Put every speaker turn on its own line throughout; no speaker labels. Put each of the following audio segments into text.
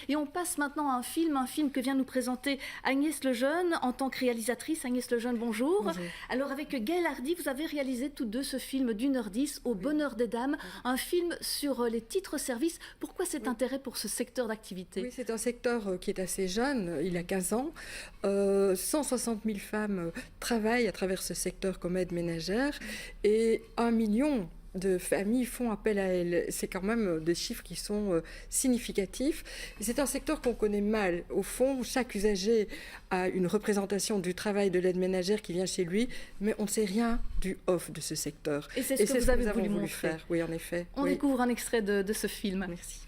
Et on passe maintenant à un film que vient nous présenter Agnès Lejeune en tant que réalisatrice. Agnès Lejeune, bonjour.
Bonjour.
Alors avec Gaëlle Hardy, vous avez réalisé toutes deux ce film d'1h10, Au bonheur des dames, un film sur les titres-services. Pourquoi cet intérêt pour ce secteur d'activité?
Oui, c'est un secteur qui est assez jeune, il a 15 ans. 160 000 femmes travaillent à travers ce secteur comme aide ménagère et 1 million de familles font appel à elles. C'est quand même des chiffres qui sont significatifs. C'est un secteur qu'on connaît mal. Au fond, chaque usager a une représentation du travail de l'aide ménagère qui vient chez lui, mais on ne sait rien du off de ce secteur.
Et c'est ce que vous avez voulu montrer.
Faire. Oui, en effet.
On découvre un extrait de ce film.
Merci.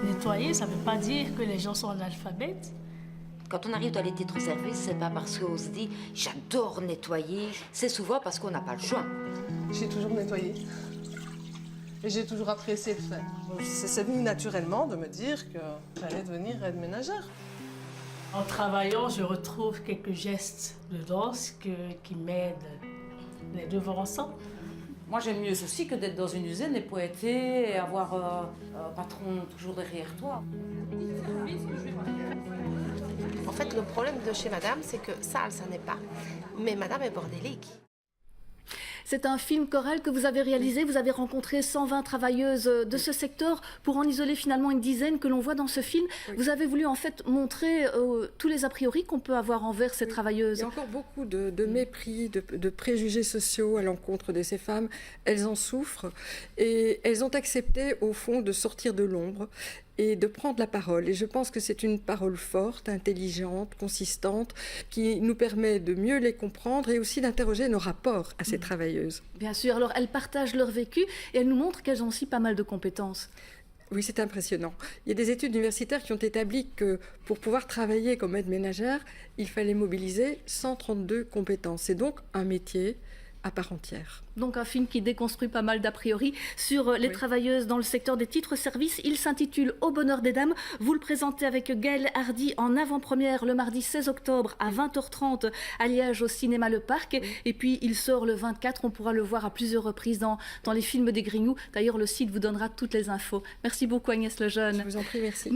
Nettoyer, ça ne veut pas dire que les gens sont analphabètes.
Quand on arrive dans les titres-services, c'est pas parce qu'on se dit « j'adore nettoyer », c'est souvent parce qu'on n'a pas le choix.
J'ai toujours nettoyé et j'ai toujours apprécié le faire. C'est venu naturellement de me dire que j'allais devenir aide ménagère.
En travaillant, je retrouve quelques gestes de danse qui m'aident. Les deux vont ensemble.
Moi, j'aime mieux ceci que d'être dans une usine et poêter et avoir un patron toujours derrière toi.
En fait, le problème de chez Madame, c'est que sale, ça n'est pas. Mais Madame est bordélique.
C'est un film choral que vous avez réalisé. Vous avez rencontré 120 travailleuses de ce secteur pour en isoler finalement une dizaine que l'on voit dans ce film. Oui. Vous avez voulu en fait montrer tous les a priori qu'on peut avoir envers ces travailleuses.
Il y a encore beaucoup de mépris, de préjugés sociaux à l'encontre de ces femmes. Elles en souffrent et elles ont accepté au fond de sortir de l'ombre et de prendre la parole. Et je pense que c'est une parole forte, intelligente, consistante, qui nous permet de mieux les comprendre et aussi d'interroger nos rapports à ces travailleuses.
Bien sûr, alors elles partagent leur vécu et elles nous montrent qu'elles ont aussi pas mal de compétences.
Oui, c'est impressionnant. Il y a des études universitaires qui ont établi que pour pouvoir travailler comme aide ménagère, il fallait mobiliser 132 compétences. C'est donc un métier à part entière.
Donc un film qui déconstruit pas mal d'a priori sur les travailleuses dans le secteur des titres-services. Il s'intitule Au bonheur des dames. Vous le présentez avec Gaëlle Hardy en avant-première le mardi 16 octobre à 20h30 à Liège au cinéma Le Parc. Et puis il sort le 24. On pourra le voir à plusieurs reprises dans les films des Grignoux. D'ailleurs, le site vous donnera toutes les infos. Merci beaucoup Agnès Lejeune.
Je vous en prie, merci.